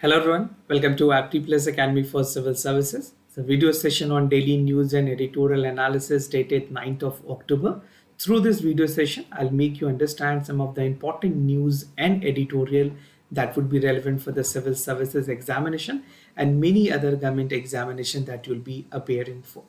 Hello everyone, welcome to Apti Plus Academy for Civil Services. It's a video session on daily news and editorial analysis dated 9th of October. Through this video session, I'll make you understand some of the important news and editorial that would be relevant for the civil services examination and many other government examination that you'll be appearing for.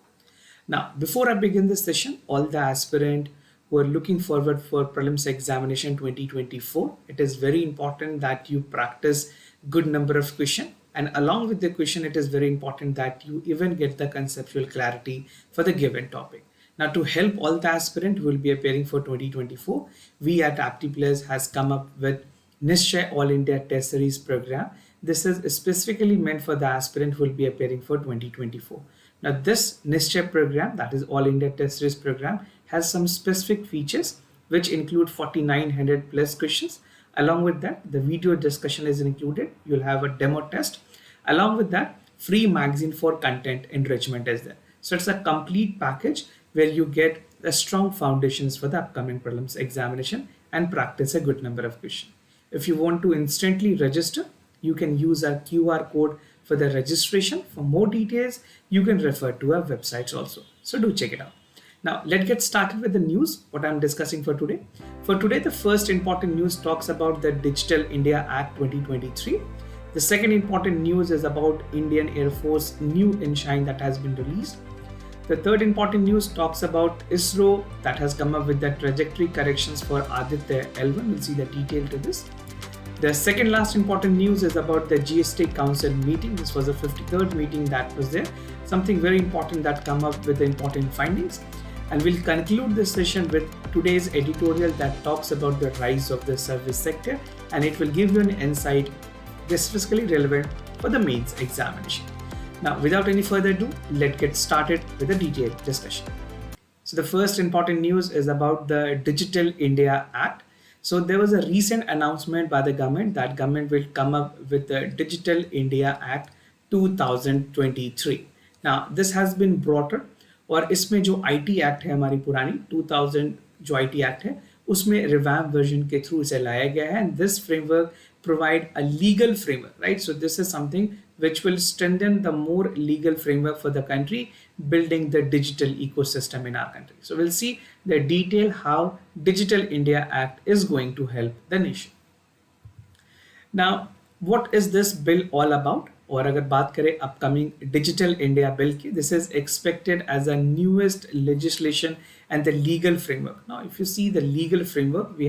Now, before I begin this session, all the aspirant who are looking forward for prelims examination 2024, it is very important that you practice good number of question, and along with the question, it is very important that you even get the conceptual clarity for the given topic. Now, to help all the aspirant who will be appearing for 2024, we at Apti Plus has come up with Nishchay All India Test Series program. This is specifically meant for the aspirant who will be appearing for 2024. Now, this Nishchay program, that is All India Test Series program, has some specific features which include 4900 plus questions. Along with that, the video discussion is included. You'll have a demo test. Along with that, free magazine for content enrichment is there. So it's a complete package where you get a strong foundations for the upcoming prelims examination and practice a good number of questions. If you want to instantly register, you can use our QR code for the registration. For more details, you can refer to our websites also. So do check it out. Now, let's get started with the news, what I'm discussing for today. For today, the first important news talks about the Digital India Act 2023. The second important news is about Indian Air Force new engine that has been released. The third important news talks about ISRO that has come up with the trajectory corrections for Aditya L1. We'll see the detail to this. The second last important news is about the GST Council meeting. This was the 53rd meeting that was there. Something very important that come up with the important findings. And we'll conclude this session with today's editorial that talks about the rise of the service sector, and it will give you an insight specifically relevant for the mains examination. Now, without any further ado, let's get started with a detailed discussion. So the first important news is about the Digital India Act. So there was a recent announcement by the government that government will come up with the Digital India Act 2023. Now, this has been brought up, और इसमें जो IT act है हमारी पुरानी 2000 जो IT act है उसमें revamp version के थ्रू इसे लाया गया है and this framework provide a legal framework right so this is something which will strengthen the more legal framework for the country building the digital ecosystem in our country. So we'll see the detail how Digital India Act is going to help the nation. Now, what is this bill all about? और अगर बात करें upcoming digital India bill की, this is expected as a newest legislation and the legal framework. Now if you see the legal framework, we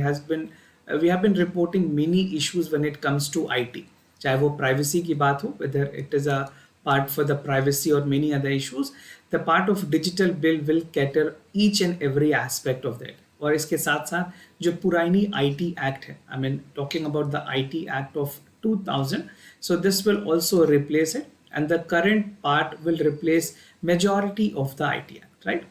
have been reporting many issues when it comes to IT, चाहे वो privacy की बात हो, whether it is a part for the privacy or many other issues. The part of digital bill will cater each and every aspect of that. और इसके साथ साथ जो पुरानी IT Act है, I mean talking about the IT Act of 2000, so this will also replace it, and the current part will replace majority of the IT Act, right?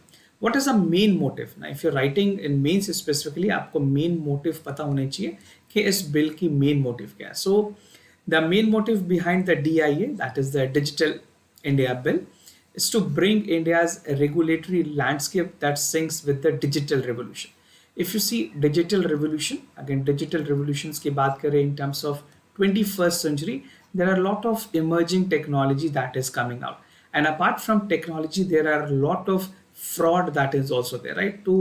What is the main motive? Now, if you're writing in mains specifically, आपको main motive पता होने चाहिए कि इस bill की main motive क्या है. So the main motive behind the DIA, that is the Digital India Bill, is to bring India's regulatory landscape that syncs with the digital revolution. If you see digital revolution, again digital revolutions की बात करें in terms of 21st century, there are a lot of emerging technology that is coming out. And apart from technology, there are a lot of fraud that is also there, right? To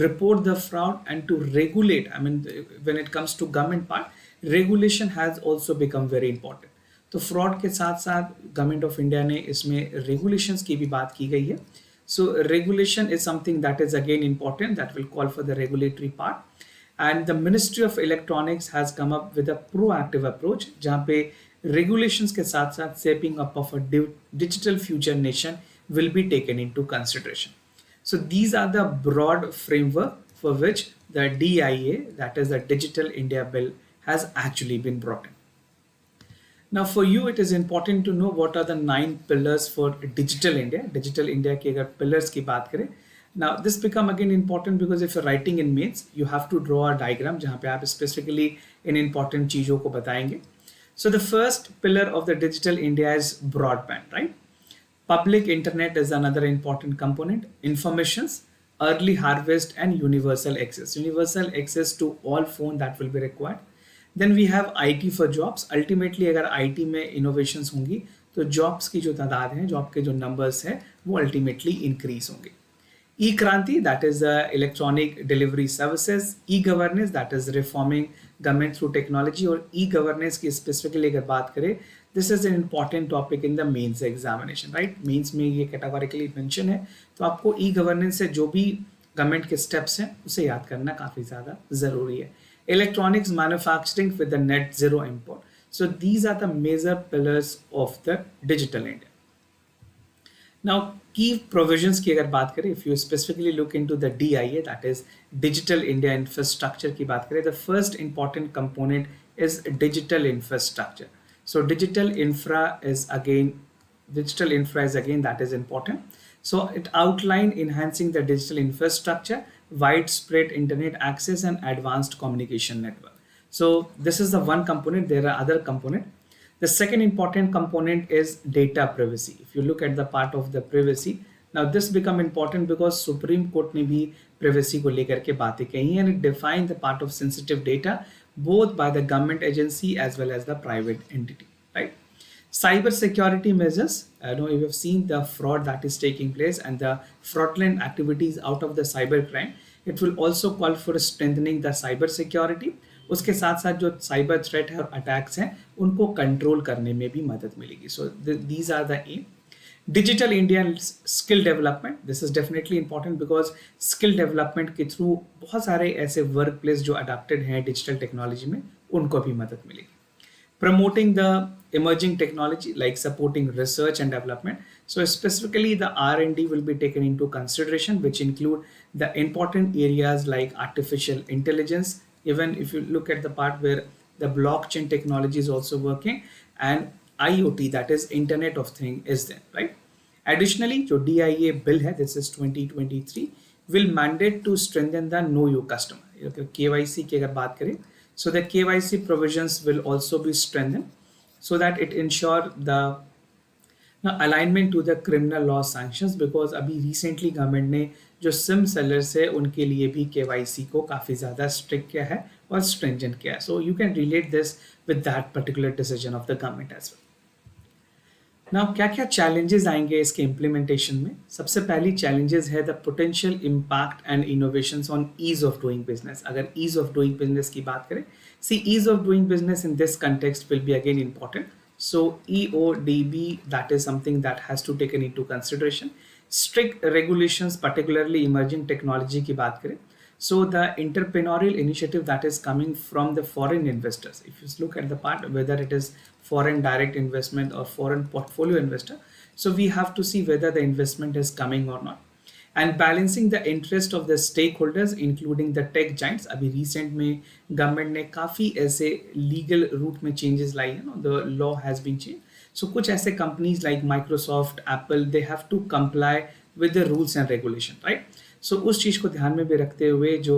report the fraud and to regulate, I mean, when it comes to government part, regulation has also become very important. तो fraud के साथ साथ government of India ने इसमें regulations की भी बात की गई है. So regulation is something that is again important, that will call for the regulatory part. And the Ministry of Electronics has come up with a proactive approach, जहाँ पे रेगुलेशंस के साथ साथ shaping up of a digital future nation will be taken into consideration. So these are the broad framework for which the DIA, that is the Digital India Bill, has actually been brought in. Now for you, it is important to know what are the 9 pillars for Digital India. Digital India के अगर pillars की बात करें, now this become again important because if you're writing in mains, you have to draw a diagram जहाँ पे आप specifically इन important चीजों को बताएंगे. So the first pillar of the Digital India is broadband, right? Public internet is another important component. Informations, early harvest and universal access. Universal access to all phone that will be required. Then we have IT for jobs. Ultimately अगर IT में innovations होंगी तो jobs की जो तादाद है, job के जो नंबर्स है, वो अल्टीमेटली इंक्रीज होंगे. E Kranti, that is electronic delivery services. E governance, that is reforming government through technology. और ई गवर्नेंस की स्पेसिफिकली अगर बात करें, this is an important topic in the mains examination, right. Mains में ये कैटेगोरिकली मेंशन है, तो आपको ई गवर्नेंस से जो भी गवर्नमेंट के स्टेप्स हैं उसे याद करना काफ़ी ज़्यादा ज़रूरी है. Electronics manufacturing with the net zero import. So these are the major pillars of the digital India. Now, key provisions की अगर बात करें, if you specifically look into the DIA, that is Digital India Infrastructure की बात करें, the first important component is digital infrastructure. So digital infra is again that is important. So it outline enhancing the digital infrastructure, widespread internet access and advanced communication network. So this is the one component. There are other components. The second important component is data privacy. If you look at the part of the privacy, now this become important because Supreme Court ने भी privacy को लेकर के बातें कही, and it define the part of sensitive data both by the government agency as well as the private entity, right? Cyber security measures. I know you have seen the fraud that is taking place and the fraudulent activities out of the cyber crime. It will also call for strengthening the cyber security. उसके साथ साथ जो cyber threat है और attacks हैं उनको control करने में भी मदद मिलेगी. So these are the aim. Digital India skill development, this is definitely important because skill development के थ्रू बहुत सारे ऐसे वर्क प्लेस जो अडॉप्टेड हैं डिजिटल टेक्नोलॉजी में, उनको भी मदद मिलेगी. Promoting the emerging technology like supporting research and development. So specifically the R&D will be taken into consideration, which include the important areas like artificial intelligence. Even if you look at the part where the blockchain technology is also working, and IoT, that is Internet of Things, is there, right? Additionally, जो DIA bill है, this is 2023, will mandate to strengthen the know your customer. KYC की अगर बात करें, so the KYC provisions will also be strengthened so that it ensure the alignment to the criminal law sanctions, because अभी recently government ने जो SIM sellers है उनके लिए भी KYC को काफ़ी ज़्यादा strict किया है और stringent किया है. So you can relate this with that particular decision of the government as well. Now, क्या क्या challenges आएंगे इसके implementation में? सबसे पहली challenges है the potential impact and innovations on ease of doing business. अगर ease of doing business की बात करें, see ease of doing business in this context will be again important. So EODB, that is something that has to taken into consideration. Strict regulations, particularly emerging technology की बात करें. So the entrepreneurial initiative that is coming from the foreign investors, if you look at the part whether it is foreign direct investment or foreign portfolio investor, so we have to see whether the investment is coming or not, and balancing the interest of the stakeholders including the tech giants. अभी recent में government ने काफ़ी ऐसे legal route में changes लाई है, the law has been changed. So कुछ ऐसे companies like Microsoft, Apple, they have to comply with the rules and regulation, right? सो उस चीज़ को ध्यान में भी रखते हुए जो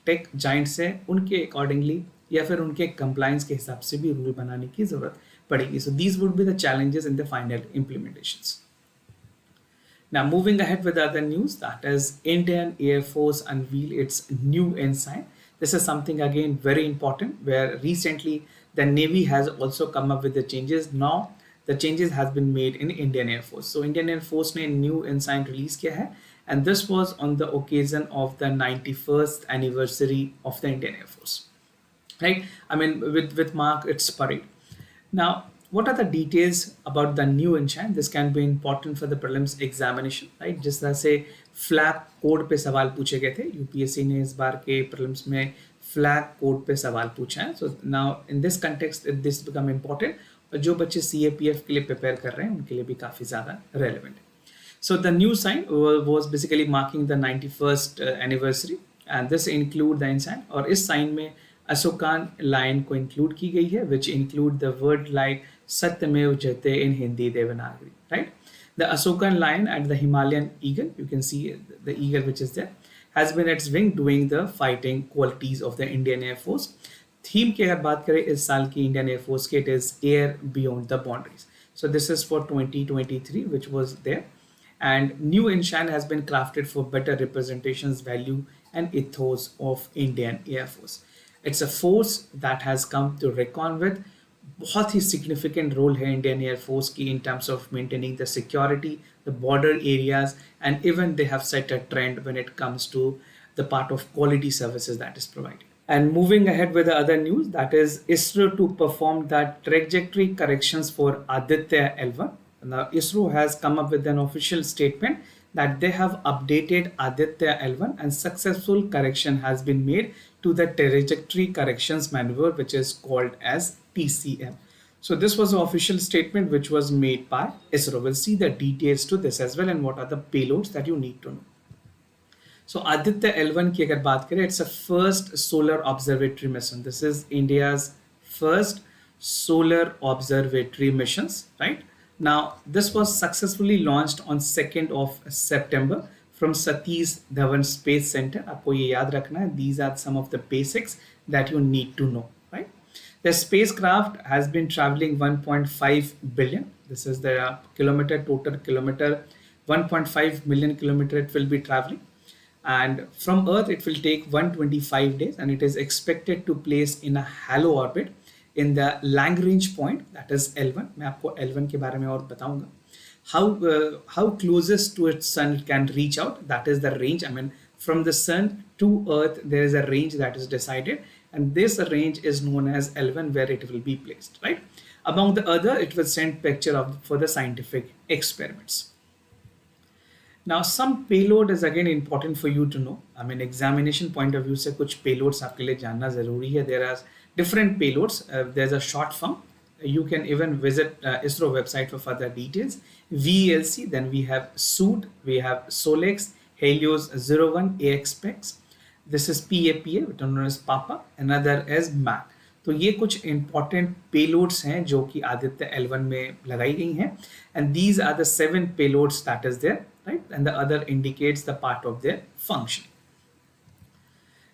टेक जाइंट्स हैं उनके अकॉर्डिंगली या फिर उनके कंप्लायंस के हिसाब से भी रूल बनाने की ज़रूरत पड़ेगी. So these would be the challenges in the final implementations. Now moving ahead with other news, that is Indian Air Force unveil its new ensign. This is something again very important, where recently the Navy has also come up with the changes. Now the changes has been made in Indian Air Force. So Indian Air Force ने new ensign release किया है, and this was on the occasion of the 91st anniversary of the Indian Air Force, right? I mean with mark its parade. Now what are the details about the new ensign? This can be important for the prelims examination, right? जिस तरह से flag code पे सवाल पूछे गए थे, UPSC ने इस बार के prelims में flag code पे सवाल पूछा है. So now in this context this become important. जो बच्चे CAPF के लिए प्रिपेयर कर रहे हैं उनके लिए भी काफ़ी ज़्यादा रेलेवेंट है. So the new sign was basically marking the 91st anniversary, and this include the ensign, और इस साइन में अशोकान लाइन को इंक्लूड की गई है, which include the word like सत्यमेव जयते in Hindi Devanagari, right? The Ashokan lion and the Himalayan eagle, you can see the eagle which is there, has been its wing doing the fighting qualities of the Indian Air Force. Theme की अगर बात करें इस साल की Indian air force की, it is air beyond the boundaries. So this is for 2023 which was there, and new ensign has been crafted for better representations, value and ethos of Indian Air Force. It's a force that has come to reckon with. बहुत ही significant role है Indian air force की in terms of maintaining the security, the border areas, and even they have set a trend when it comes to the part of quality services that is provided. And moving ahead with the other news, that is ISRO to perform the trajectory corrections for Aditya L1. Now, ISRO has come up with an official statement that they have updated Aditya L1 and successful correction has been made to the trajectory corrections maneuver, which is called as TCM. So this was an official statement which was made by ISRO. We'll see the details to this as well and what are the payloads that you need to know. So Aditya L1 की अगर बात करें, it's a first solar observatory mission. This is India's first solar observatory missions, right? Now, this was successfully launched on 2nd of September from Satish Dhawan Space Center. आपको ये याद रखना है. These are some of the basics that you need to know, right? The spacecraft has been traveling 1.5 billion. This is the total kilometer, 1.5 million kilometer it will be traveling. And from Earth it will take 125 days and it is expected to place in a halo orbit in the Lagrange point, that is L1. मैं आपको L1 के बारे में और बताऊंगा. How closest to its sun it can reach out, that is the range. I mean, from the sun to Earth there is a range that is decided, and this range is known as L1 where it will be placed, right? Among the other, it will send picture of for the scientific experiments. Now, some payload is again important for you to know. I mean, examination point of view से कुछ payloads आपके लिए जानना ज़रूरी है. There are different payloads. There's a short form. You can even visit ISRO website for further details. VELC, then we have SUD, we have SOLEX, Helios 01, AXPEX. This is PAPA, which is known as PAPA. Another is MAC. तो ये कुछ important payloads हैं जो कि Aditya L1 में लगाई गई हैं. And these are the 7 payloads that is there, right? And the other indicates the part of their function.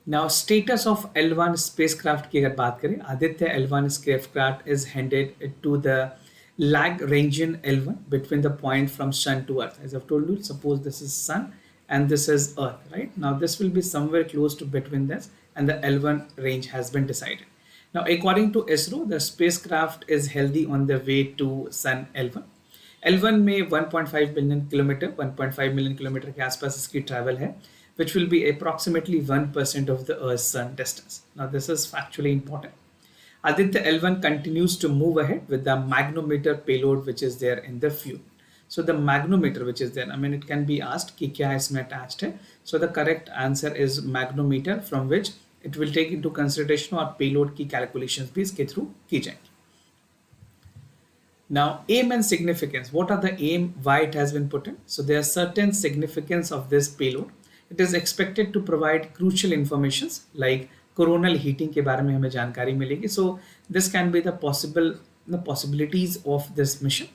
Now, status of L1 spacecraft की अगर बात करें, Aditya L1 spacecraft is headed to the Lagrangian L1 between the point from Sun to Earth. As I've told you, suppose this is Sun and this is Earth, right? Now, this will be somewhere close to between this, and the L1 range has been decided. Now, according to ISRO, the spacecraft is healthy on the way to Sun L1. L1 में 1.5 billion kilometer, 1.5 million kilometer के आसपास इसकी travel है, which will be approximately 1% of the Earth's sun distance. Now, this is factually important. Aditya L1 continues to move ahead with the magnometer payload which is there in the fuel. So the magnometer which is there, I mean, it can be asked कि क्या इसमें attached है. So the correct answer is magnometer, from which it will take into consideration और payload की calculations भी इसके through की जाएंगी. Now, aim and significance. What are the aim? Why it has been put in? So there are certain significance of this payload. It is expected to provide crucial informations like coronal heating के बारे में हमें जानकारी मिलेगी. So this can be the possibilities of this mission.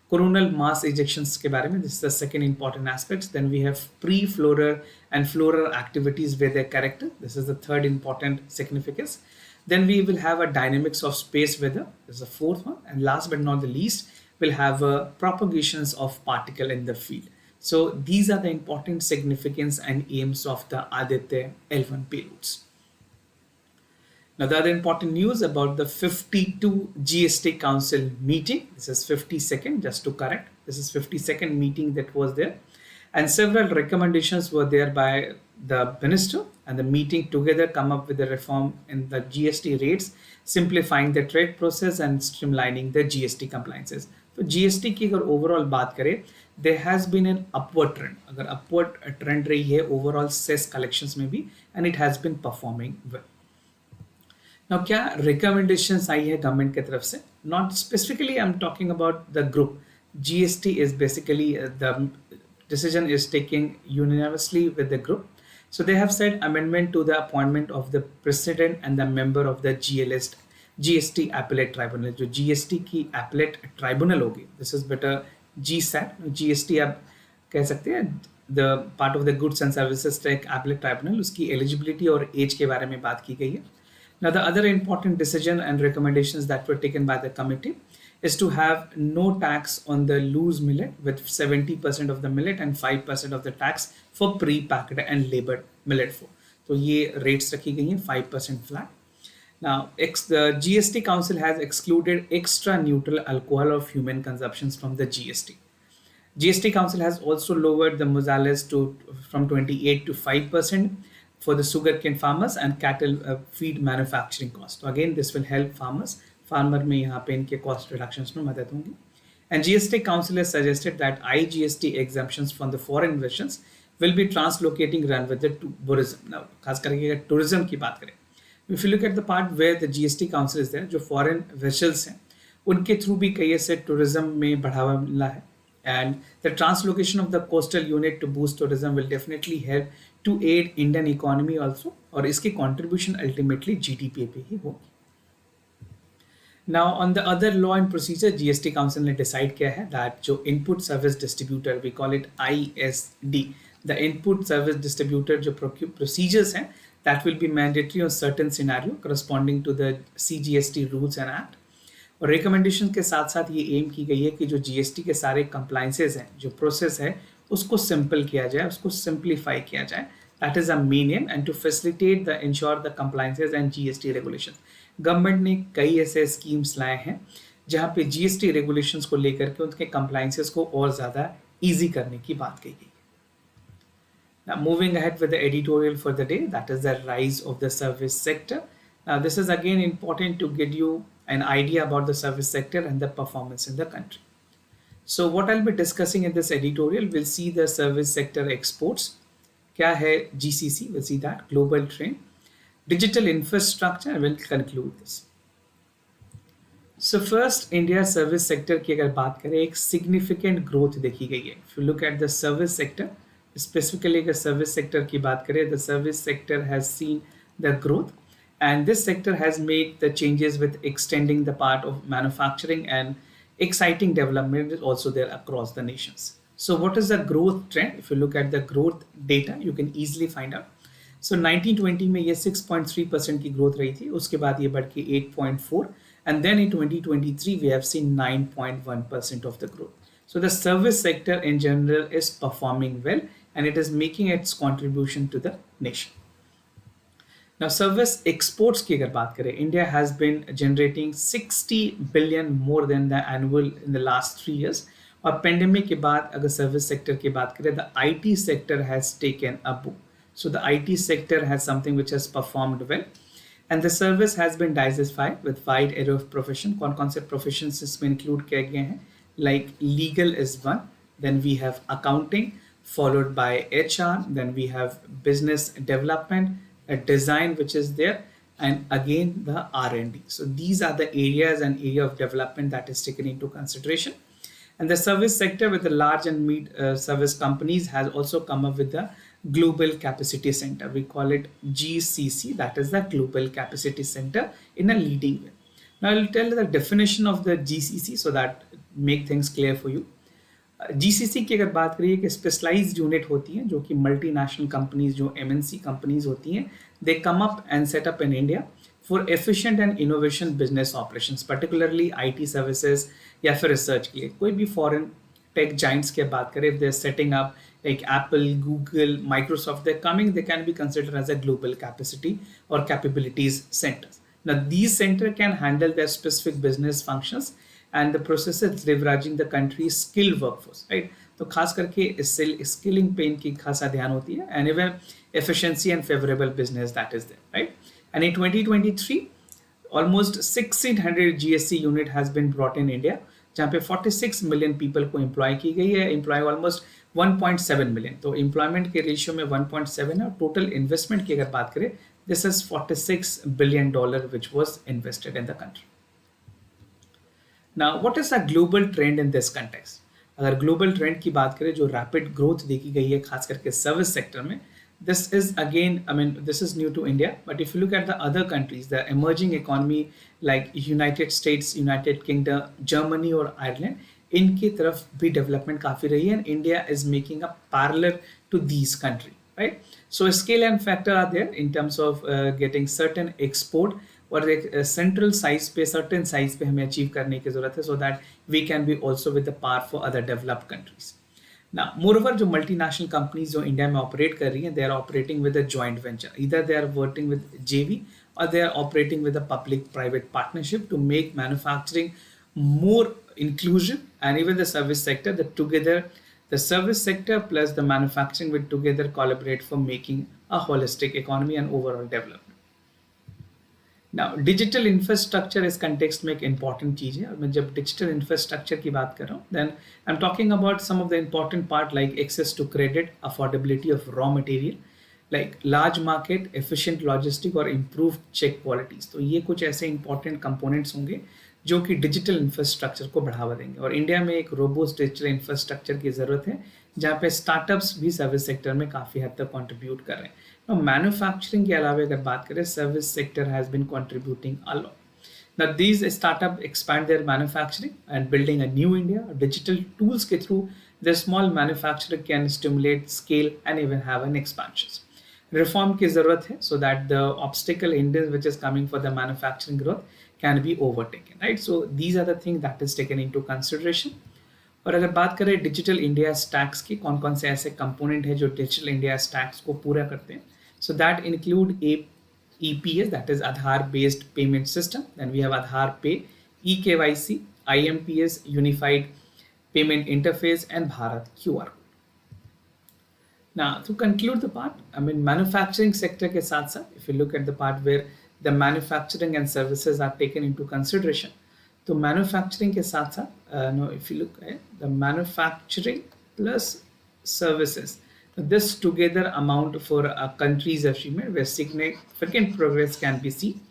Coronal mass ejections के बारे में, this is the second important aspect. Then we have pre-floral and floral activities with their character. This is the third important significance. Then we will have a dynamics of space weather. This is the fourth one. And last but not the least, we'll have propagations of particle in the field. So these are the important significance and aims of the Aditya L1 payloads. Now, the other important news about the 52 GST Council meeting. This is 52nd, just to correct. This is 52nd meeting that was there. And several recommendations were there by the minister, and the meeting together come up with a reform in the GST rates, simplifying the trade process and streamlining the GST compliances. So GST की अगर overall बात करें, there has been an upward trend. अगर upward trend रही है overall cess collections में भी, and it has been performing well. Now, क्या recommendations आई है government की तरफ से? Not specifically, I'm talking about the group. GST is basically the decision is taken unanimously with the group. So they have said amendment to the appointment of the president and the member of the GST appellate tribunal. जो GST की appellate tribunal होगी, this is better GSAT. GST आप कह सकते हैं, the part of the goods and services tax appellate tribunal, उसकी eligibility और age के बारे में बात की गई है. Now, the other important decision and recommendations that were taken by the committee is to have no tax on the loose millet, with 70% of the millet and 5% of the tax for pre-packed and labeled millet for. तो ये rates रखी गई हैं 5% flat. The GST Council has excluded extra neutral alcohol of human consumptions from the GST. GST Council has also lowered the Mozales to from 28 to 5% for the sugarcane farmers and cattle feed manufacturing cost. So again, this will help farmers. Farmer में यहाँ पे इनके cost reductions में मदद होंगी. And GST Council has suggested that IGST exemptions from the foreign vessels will be translocating run with the tourism. Now, खास करके अगर tourism की बात करें, if you look at the part where the GST Council is there, जो foreign vessels हैं, उनके through भी कई ऐसे tourism में बढ़ावा मिला है. And the translocation of the coastal unit to boost tourism will definitely help to aid Indian economy also, और इसकी contribution ultimately GDP पे ही होगी. Now on the other law and procedure, GST Council ने decide किया है that जो input service distributor, we call it ISD, the input service distributor जो procedures हैं, that will be mandatory on certain scenario corresponding to the CGST rules and act. और recommendation के साथ साथ ये एम की गई है कि जो जीएसटी के सारे कंप्लाइंसेज हैं, जो प्रोसेस है, उसको सिंपल किया जाए, उसको सिंप्लीफाई किया जाए. That is a main aim and to facilitate the ensure the compliances and GST regulation. Government ने कई ऐसे स्कीम्स लाए हैं जहाँ पे जीएसटी रेगुलेशंस को लेकर के उनके कंप्लाइंसेज को और ज़्यादा ईजी करने की बात कही गई. Now moving ahead with the editorial for the day, that is the rise of the service sector. Now this is again important to get you an idea about the service sector and the performance in the country. So what I'll be discussing in this editorial, we'll see the service sector exports. क्या है GCC? We'll see that. Global trend. Digital infrastructure, and we'll conclude this. So first, India service sector की अगर बात करें, एक significant growth देखी गई है. If you look at the service sector, specifically अगर service sector की बात करें, the service sector has seen the growth. And this sector has made the changes with extending the part of manufacturing, and exciting development is also there across the nations. So what is the growth trend? If you look at the growth data, you can easily find out. So 1920 में ये 6.3% की growth रही थी, उसके बाद ये बढ़ के 8.4, and then in 2023 we have seen 9.1% of the growth. So the service sector in general is performing well, and it is making its contribution to the nation. Now service exports की अगर बात करें, India has been generating 60 billion more than the annual in the last 3 years. और pandemic के बाद अगर service sector की बात करें, the IT sector has taken a boom. So the IT sector has something which has performed well, and the service has been diversified with wide array of profession. कौन-कौन से professions इसमें include किए गए हैं? Like legal is one, then we have accounting, followed by HR, then we have business development, a design which is there, and again the R&D. So these are the areas and area of development that is taken into consideration. And the service sector with the large and mid service companies has also come up with the Global Capacity Center. We call it GCC, that is the Global Capacity Center in a leading way. Now I'll tell the definition of the GCC so that make things clear for you. GCC की अगर बात करिए कि specialised unit होती हैं जो कि multinational companies, जो MNC कंपनीज होती हैं, they come up and set up in India for efficient and innovation business operations, particularly IT services या फिर रिसर्च के लिए. कोई भी फॉरेन टेक जाइंट्स की बात करें, if they are setting up like Apple, Google, Microsoft, they're coming, they can be considered as a global capacity or capabilities centers. Now these centers can handle their specific business functions and the processes leveraging the country's skilled workforce, right? तो खास करके skilling पे इनकी खासा ध्यान होती है, and even efficiency and favorable business that is there, right? And in 2023, almost 1600 GSC unit has been brought in India, जहाँ पे 46 million people को employ की गई है, employ almost 1.7 million. तो employment के ratio में 1.7 है. Total investment की अगर बात करें, this is $46 billion which was invested in the country. Now, what is the global trend in this context? अगर global trend की बात करें, जो rapid growth देखी गई है खास करके service sector में, this is again, I mean, this is new to India, but if you look at the other countries, the emerging economy like United States, United Kingdom, Germany और Ireland, इनकी तरफ भी development काफी रही है, and India is making a parallel to these countries, right? So scale and factor are there in terms of getting certain export और एक central size पे, सर्टेन साइज पे हमें अचीव करने की जरूरत है, so that we can be also with the par for other developed countries. ना मोरओवर जो मल्टीनेशनल कंपनीज जो इंडिया में ऑपरेट कर रही हैं, they are operating with a joint venture, इधर they are working with JV or they are operating with a public-private partnership to make manufacturing more inclusive, and even the service sector, that together the service sector plus the manufacturing will together collaborate for making a holistic economy and overall development. Now digital infrastructure इस context में एक important चीज़ है, और मैं जब digital infrastructure की बात कर रहा हूँ then I am talking about some of the important part like access to credit, affordability of raw material, like large market, efficient logistic और इम्प्रूव चेक क्वालिटीज़. तो ये कुछ ऐसे इंपॉर्टेंट कंपोनेंट्स होंगे जो कि डिजिटल इंफ्रास्ट्रक्चर को बढ़ावा देंगे. और इंडिया में एक रोबोस्ट डिजिटल इंफ्रास्ट्रक्चर की ज़रूरत है जहाँ पे स्टार्टअप्स भी सर्विस सेक्टर में काफ़ी हद तक कंट्रीब्यूट कर रहे हैं. तो मैन्युफैक्चरिंग के अलावा अगर बात करें, service sector has been contributing a lot. Now these startups expand their manufacturing and building a new India. Digital tools के through the small manufacturer can stimulate scale and even have an expansion. Reform की ज़रूरत है so that the obstacle hindrance which is coming for the manufacturing growth can be overtaken, right? So these are the things that is taken into consideration. और अगर बात करें digital India stacks की, कौन कौन से ऐसे कंपोनेंट है जो डिजिटल इंडिया स्टैक्स को पूरा करते हैं, so that include EPS, that is Aadhaar based payment system. Then we have Aadhaar Pay, eKYC, IMPS, Unified Payment Interface, and Bharat QR. Now to conclude the part, I mean manufacturing sector के साथ साथ if you look at the part where the manufacturing and services are taken into consideration, तो manufacturing के साथ साथ know if you look at the manufacturing plus services, this together amount for a country's achievement where significant progress can be seen,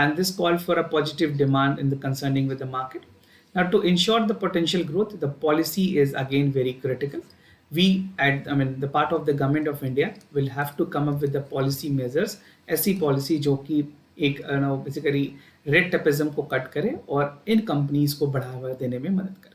and this call for a positive demand in the concerning with the market. Now to ensure the potential growth, the policy is again very critical. We the part of the government of India will have to come up with the policy measures, ऐसी policy जो कि एक basically red tapism को cut करे और इन companies को बढ़ावा देने में मदद करे.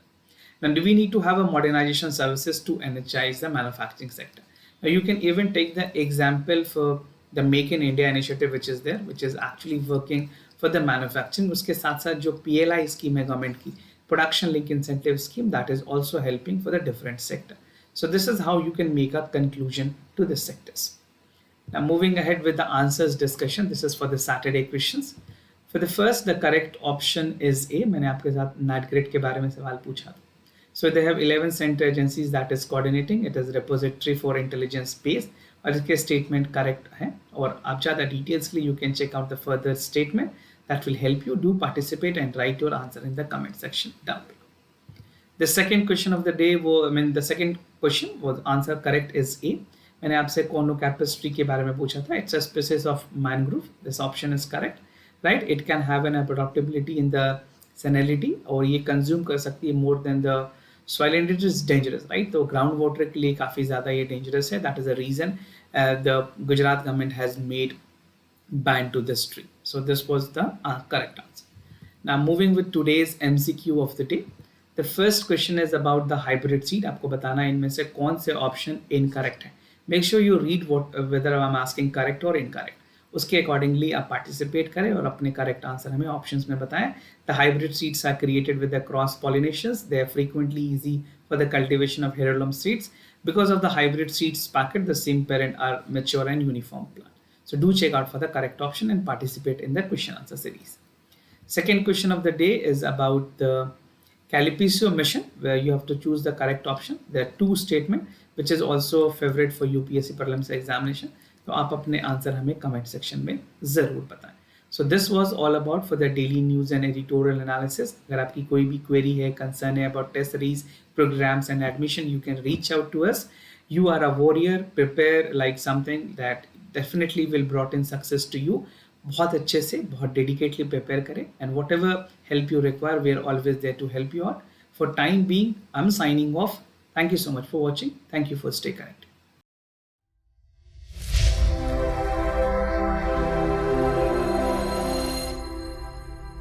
Now, we need to have a modernization services to energize the manufacturing sector. Now, you can even take the example for the Make in India initiative, which is there, which is actually working for the manufacturing. उसके साथ साथ जो PLI scheme है government की, production link incentive scheme, that is also helping for the different sector. So this is how you can make a conclusion to the sectors. Now moving ahead with the answers discussion, this is for the Saturday questions. For the first, the correct option is A. मैंने आपके साथ NAT grade के बारे में सवाल पूछा था. So they have 11 center agencies that is coordinating. It is repository for intelligence space. और इसके statement correct है. और आप ज़्यादा details के लिए you can check out the further statement that will help you. Do participate and write your answer in the comment section down below. The second question of the day the second question was answer correct is A. मैंने आपसे cornucopis tree के बारे में पूछा था. It's a species of mangrove. This option is correct, right? It can have an adaptability in the salinity, और ये consume कर सकती है more than the soil, and it is dangerous, right? तो ground water के लिए काफ़ी ज़्यादा ये dangerous है. That is the reason the Gujarat government has made ban to this tree. So this was the correct answer. Now moving with today's MCQ of the day. The first question is about the hybrid seed. आपको बताना है इनमें से कौन से option incorrect है. Make sure you read whether I'm asking correct or incorrect. उसके accordingly आप पार्टिसिपेट करें और अपने करेक्ट आंसर हमें ऑप्शंस में बताएं. The hybrid seeds are created with the cross pollinations. They are frequently easy for the cultivation of heirloom seeds. Because of the hybrid seeds packet the same parent are mature and uniform plant. So do check out for the correct option and participate in the question answer series. Second question of the day is about the Calipiso mission, where you have to choose the correct option. There are two statements which is also favorite for UPSC prelims examination. तो आप अपने answer हमें comment section में ज़रूर बताएं. So this was all about for the daily news and editorial analysis. अगर आपकी कोई भी query है, concern है about test series, programs and admission, you can reach out to us. You are a warrior. Prepare like something that definitely will brought in success to you. बहुत अच्छे से, बहुत dedicatedly prepare करें, and whatever help you require, we are always there to help you out. For time being, I'm signing off. Thank you so much for watching. Thank you for stay connected.